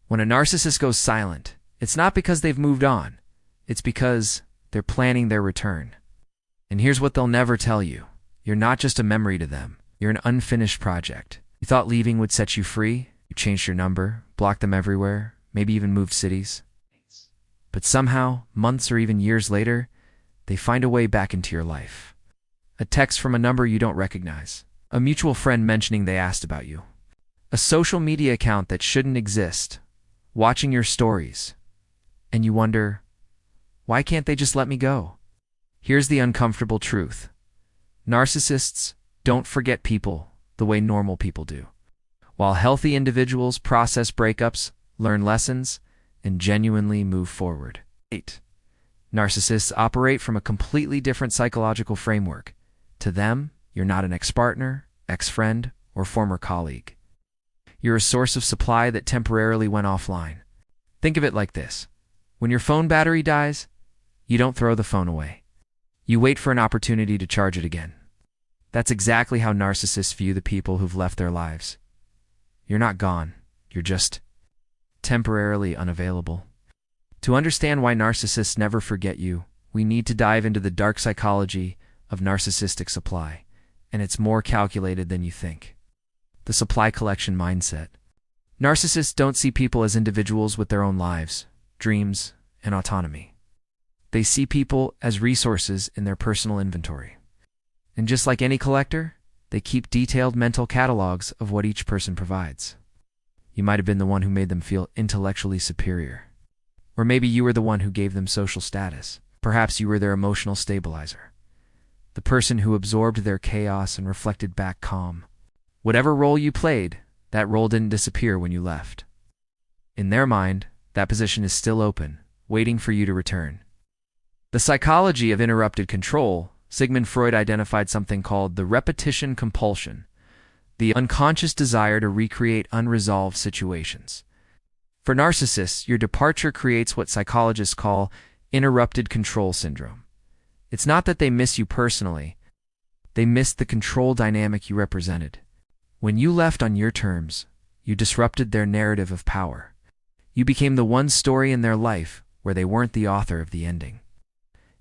When a narcissist goes silent, it's not because they've moved on. It's because they're planning their return. And here's what they'll never tell you. You're not just a memory to them. You're an unfinished project. You thought leaving would set you free. You changed your number, blocked them everywhere, maybe even moved cities. But somehow, months or even years later, they find a way back into your life. A text from a number you don't recognize. A mutual friend mentioning they asked about you. A social media account that shouldn't exist. Watching your stories. And you wonder, why can't they just let me go? Here's the uncomfortable truth. Narcissists don't forget people the way normal people do. While healthy individuals process breakups, learn lessons, and genuinely move forward. 8. Narcissists operate from a completely different psychological framework. To them, you're not an ex-partner, ex-friend, or former colleague. You're a source of supply that temporarily went offline. Think of it like this. When your phone battery dies, you don't throw the phone away. You wait for an opportunity to charge it again. That's exactly how narcissists view the people who've left their lives. You're not gone. You're just temporarily unavailable. To understand why narcissists never forget you, we need to dive into the dark psychology of narcissistic supply, and it's more calculated than you think. The supply collection mindset. Narcissists don't see people as individuals with their own lives, dreams, and autonomy. They see people as resources in their personal inventory. And just like any collector, they keep detailed mental catalogs of what each person provides. You might have been the one who made them feel intellectually superior. Or maybe you were the one who gave them social status. Perhaps you were their emotional stabilizer. The person who absorbed their chaos and reflected back calm. Whatever role you played, that role didn't disappear when you left. In their mind, that position is still open, waiting for you to return. The psychology of interrupted control. Sigmund Freud identified something called the repetition compulsion, the unconscious desire to recreate unresolved situations. For narcissists, your departure creates what psychologists call interrupted control syndrome. It's not that they miss you personally. They miss the control dynamic you represented. When you left on your terms, you disrupted their narrative of power. You became the one story in their life where they weren't the author of the ending.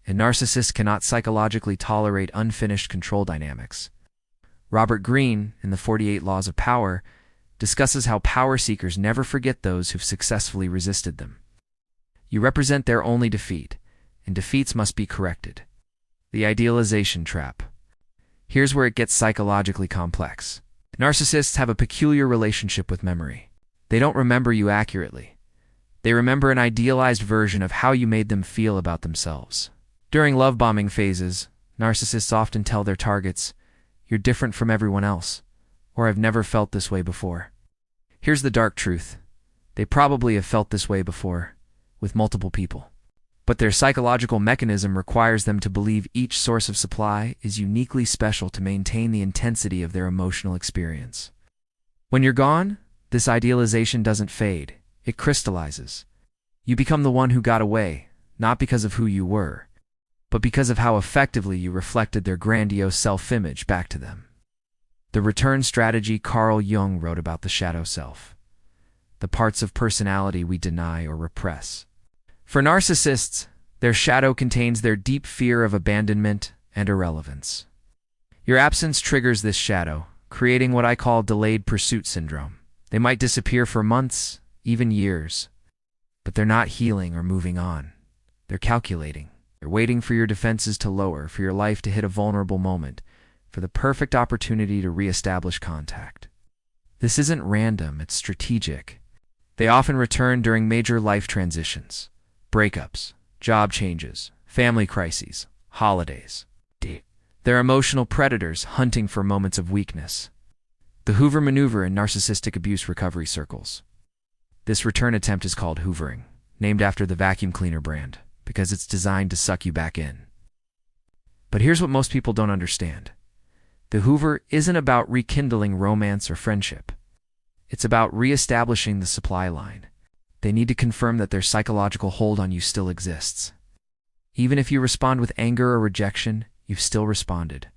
And narcissists cannot psychologically tolerate unfinished control dynamics. Robert Greene, in the 48 Laws of Power, discusses how power seekers never forget those who've successfully resisted them. You represent their only defeat, and defeats must be corrected. The idealization trap. Here's where it gets psychologically complex. Narcissists have a peculiar relationship with memory. They don't remember you accurately. They remember an idealized version of how you made them feel about themselves. During love bombing phases, narcissists often tell their targets, "You're different from everyone else," or "I've never felt this way before." Here's the dark truth. They probably have felt this way before, with multiple people. But their psychological mechanism requires them to believe each source of supply is uniquely special to maintain the intensity of their emotional experience. When you're gone, this idealization doesn't fade, it crystallizes. You become the one who got away, not because of who you were, but because of how effectively you reflected their grandiose self-image back to them. The return strategy. Carl Jung wrote about the shadow self, the parts of personality we deny or repress. For narcissists, their shadow contains their deep fear of abandonment and irrelevance. Your absence triggers this shadow, creating what I call delayed pursuit syndrome. They might disappear for months, even years, but they're not healing or moving on. They're calculating. They're waiting for your defenses to lower, for your life to hit a vulnerable moment, for the perfect opportunity to reestablish contact. This isn't random, it's strategic. They often return during major life transitions, breakups, job changes, family crises, holidays. They're emotional predators hunting for moments of weakness. The Hoover maneuver in narcissistic abuse recovery circles. This return attempt is called Hoovering, named after the vacuum cleaner brand, because it's designed to suck you back in. But here's what most people don't understand. The Hoover isn't about rekindling romance or friendship. It's about reestablishing the supply line. They need to confirm that their psychological hold on you still exists. Even if you respond with anger or rejection, you've still responded,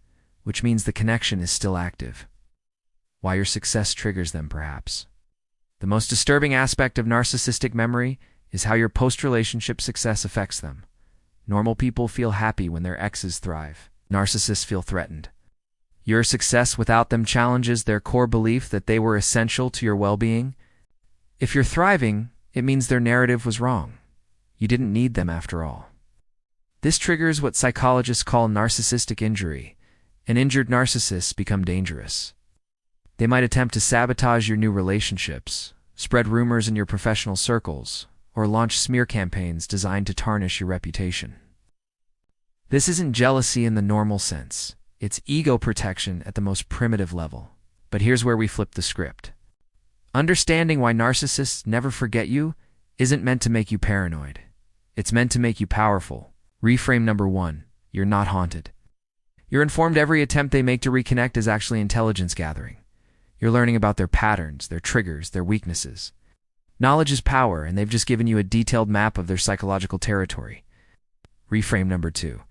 which means the connection is still active. Why your success triggers them, perhaps. The most disturbing aspect of narcissistic memory is how your post-relationship success affects them. Normal people feel happy when their exes thrive. Narcissists feel threatened. Your success without them challenges their core belief that they were essential to your well-being. If you're thriving, it means their narrative was wrong. You didn't need them after all. This triggers what psychologists call narcissistic injury, and injured narcissists become dangerous. They might attempt to sabotage your new relationships, spread rumors in your professional circles, or launch smear campaigns designed to tarnish your reputation. This isn't jealousy in the normal sense. It's ego protection at the most primitive level. But here's where we flip the script. Understanding why narcissists never forget you isn't meant to make you paranoid. It's meant to make you powerful. Reframe number 1. You're not haunted. You're informed every attempt they make to reconnect is actually intelligence gathering. You're learning about their patterns, their triggers, their weaknesses. Knowledge is power, and they've just given you a detailed map of their psychological territory. Reframe number 2.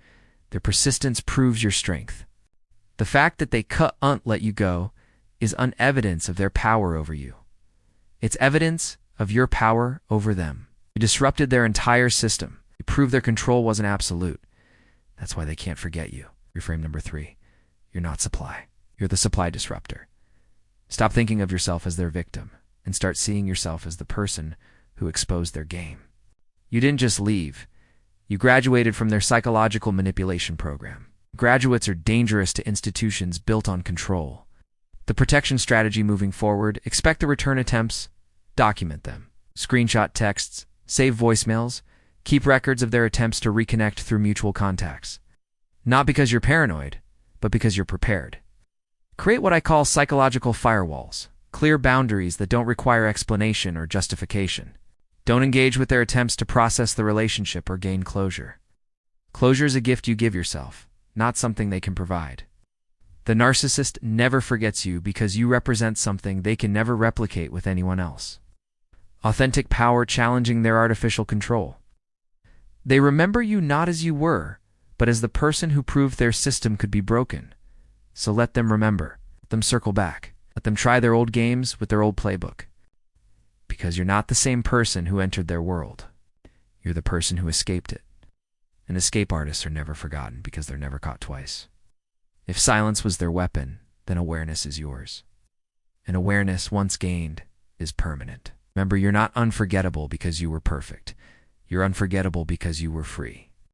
Their persistence proves your strength. The fact that they can't let you go is evidence of their power over you. It's evidence of your power over them. You disrupted their entire system. You proved their control wasn't absolute. That's why they can't forget you. Reframe number 3. You're not supply. You're the supply disruptor. Stop thinking of yourself as their victim and start seeing yourself as the person who exposed their game. You didn't just leave. You graduated from their psychological manipulation program. Graduates are dangerous to institutions built on control. The protection strategy moving forward: expect the return attempts, document them. Screenshot texts, save voicemails, keep records of their attempts to reconnect through mutual contacts. Not because you're paranoid, but because you're prepared. Create what I call psychological firewalls, clear boundaries that don't require explanation or justification. Don't engage with their attempts to process the relationship or gain closure. Closure is a gift you give yourself, not something they can provide. The narcissist never forgets you because you represent something they can never replicate with anyone else. Authentic power challenging their artificial control. They remember you not as you were, but as the person who proved their system could be broken. So let them remember. Let them circle back. Let them try their old games with their old playbook. Because you're not the same person who entered their world. You're the person who escaped it. And escape artists are never forgotten because they're never caught twice. If silence was their weapon, then awareness is yours. And awareness, once gained, is permanent. Remember, you're not unforgettable because you were perfect. You're unforgettable because you were free.